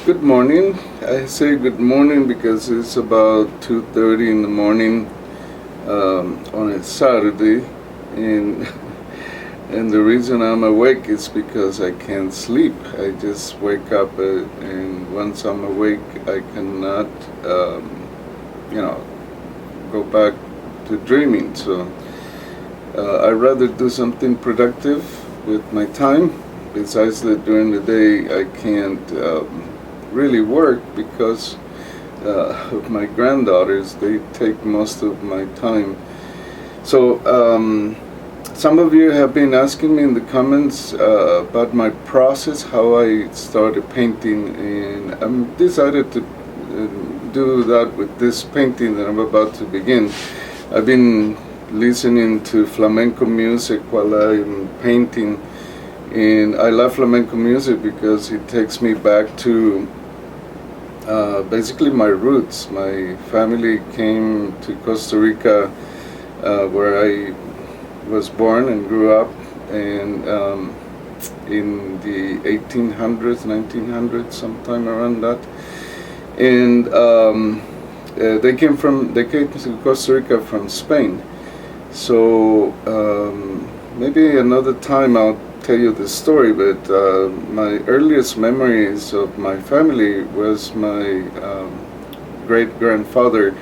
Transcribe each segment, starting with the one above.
Good morning. I say good morning because it's about 2:30 in the morning on a Saturday, and and the reason I'm awake is because I can't sleep. I just wake up, and once I'm awake, I cannot, you know, go back to dreaming. So I'd rather do something productive with my time. Besides that, during the day, I can't really work because of my granddaughters. They take most of my time. So some of you have been asking me in the comments about my process, how I started painting, and I'm decided to do that with this painting that I'm about to begin. I've been listening to flamenco music while I'm painting, and I love flamenco music because it takes me back to basically my roots. My family came to Costa Rica, where I was born and grew up, and in the 1800s, 1900s, sometime around that. And they came to Costa Rica from Spain. So maybe another time I'll tell you the story, but my earliest memories of my family was my great-grandfather.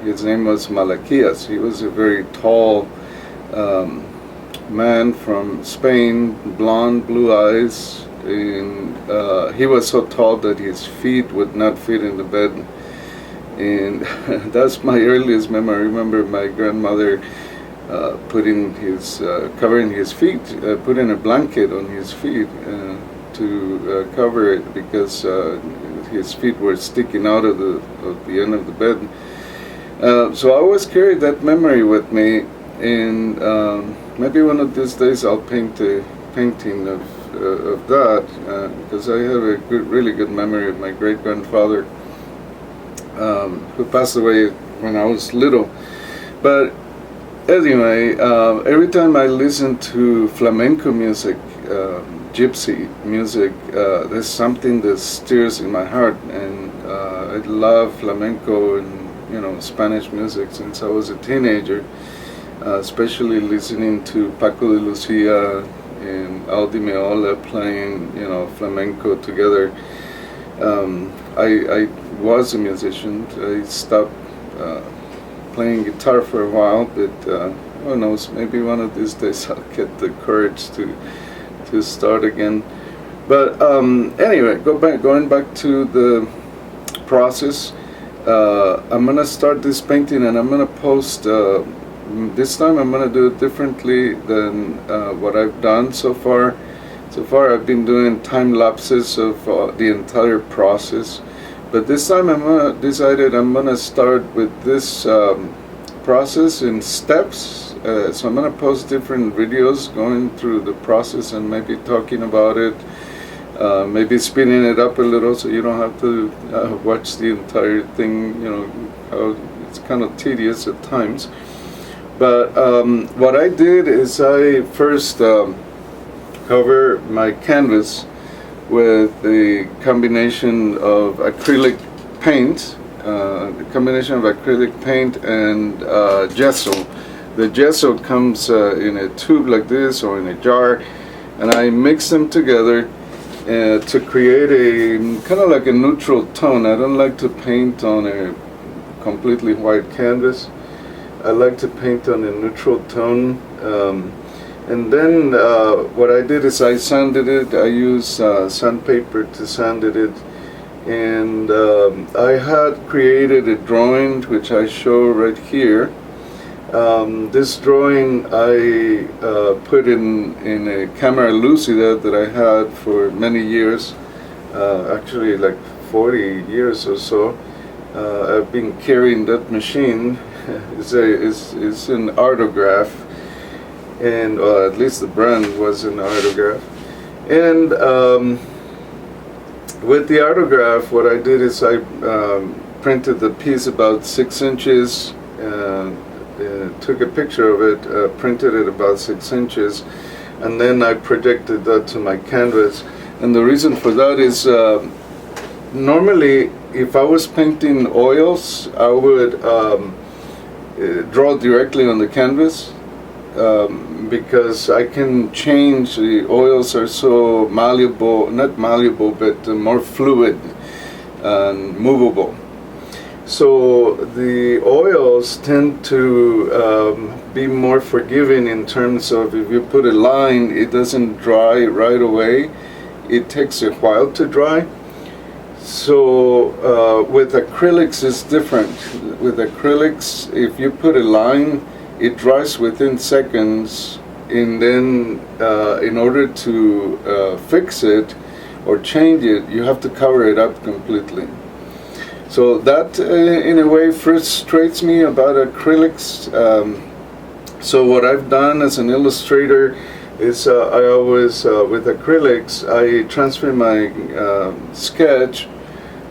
His name was Malaquias. He was a very tall man from Spain, blonde, blue eyes, and he was so tall that his feet would not fit in the bed. And that's my earliest memory. I remember my grandmother covering his feet, putting a blanket on his feet to cover it because his feet were sticking out of the end of the bed. So I always carried that memory with me, and maybe one of these days I'll paint a painting of that because I have a really good memory of my great-grandfather who passed away when I was little. But anyway, every time I listen to flamenco music, gypsy music, there's something that stirs in my heart, and I love flamenco and Spanish music since I was a teenager, especially listening to Paco de Lucia and Aldi Meola playing flamenco together. I was a musician. I stopped playing guitar for a while, but who knows, maybe one of these days I'll get the courage to start again. But anyway, going back to the process, I'm gonna start this painting, and I'm gonna post this time I'm gonna do it differently than what I've done so far. So far I've been doing time lapses of the entire process, but this time decided I'm gonna start with this process in steps. So I'm gonna post different videos going through the process and maybe talking about it, maybe speeding it up a little so you don't have to watch the entire thing. How it's kind of tedious at times. But what I did is I first cover my canvas with the combination of acrylic paint, and gesso. The gesso comes in a tube like this or in a jar, and I mix them together to create a kind of like a neutral tone. I don't like to paint on a completely white canvas. I like to paint on a neutral tone. And then what I did is I sanded it. I used sandpaper to sand it, and I had created a drawing which I show right here. This drawing I put in a camera lucida that I had for many years, actually like 40 years or so. I've been carrying that machine. It's an Artograph, and at least the brand was an Artograph. And with the Artograph, what I did is I printed the piece about 6 inches, took a picture of it, printed it about 6 inches, and then I projected that to my canvas. And the reason for that is normally, if I was painting oils, I would draw directly on the canvas, because I can change. The oils are so malleable, not malleable, but more fluid and movable. So the oils tend to be more forgiving in terms of, if you put a line, it doesn't dry right away. It takes a while to dry. So with acrylics it's different. With acrylics, if you put a line, it dries within seconds, and then in order to fix it or change it, you have to cover it up completely. So that in a way frustrates me about acrylics. So what I've done as an illustrator is I always, with acrylics, I transfer my sketch,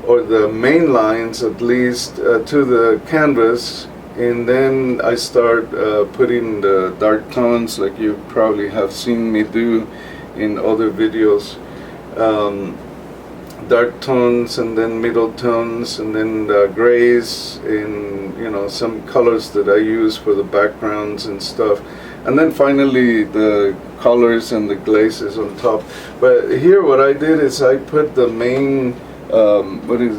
or the main lines at least, to the canvas, and then I start putting the dark tones, like you probably have seen me do in other videos. Dark tones, and then middle tones, and then the grays, and some colors that I use for the backgrounds and stuff, and then finally the colors and the glazes on top. But here what I did is I put the main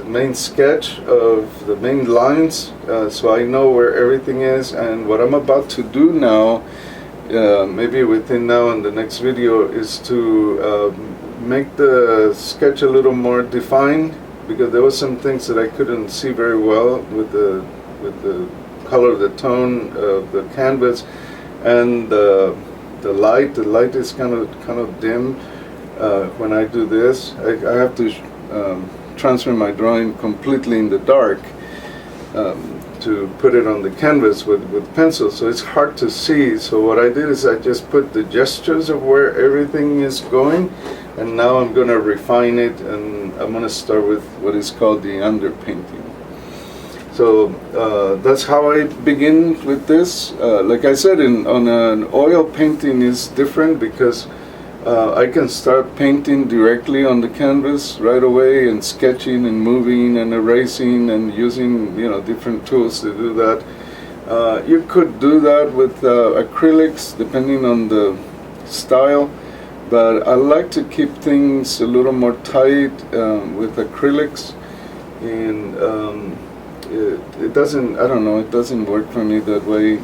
main sketch of the main lines, so I know where everything is. And what I'm about to do now, maybe within now and the next video, is to make the sketch a little more defined, because there were some things that I couldn't see very well with the color, the tone of the canvas, and the light. The light is kind of dim when I do this. I have to transfer my drawing completely in the dark to put it on the canvas with pencil, so it's hard to see. So what I did is I just put the gestures of where everything is going, and now I'm going to refine it, and I'm going to start with what is called the underpainting. So that's how I begin with this. Like I said, on an oil painting is different, because I can start painting directly on the canvas right away, and sketching and moving and erasing and using different tools to do that. You could do that with acrylics, depending on the style, but I like to keep things a little more tight with acrylics, and it doesn't, I don't know, it doesn't work for me that way.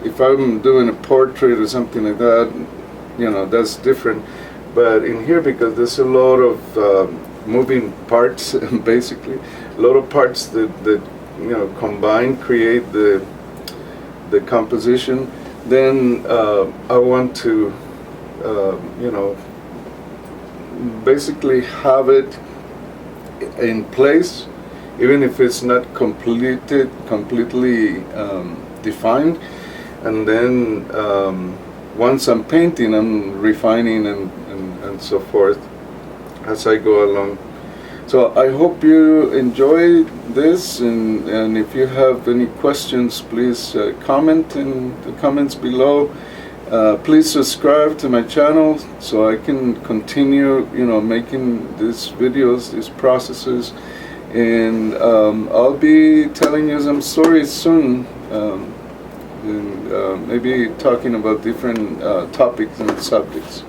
If I'm doing a portrait or something like that, that's different. But in here, because there's a lot of moving parts, basically, a lot of parts that combine, create the composition, then I want to basically have it in place, even if it's not completely defined. And then once I'm painting, I'm refining and so forth as I go along. So I hope you enjoy this, and if you have any questions, please comment in the comments below. Please subscribe to my channel so I can continue making these videos, these processes, and I'll be telling you some stories soon, and maybe talking about different topics and subjects.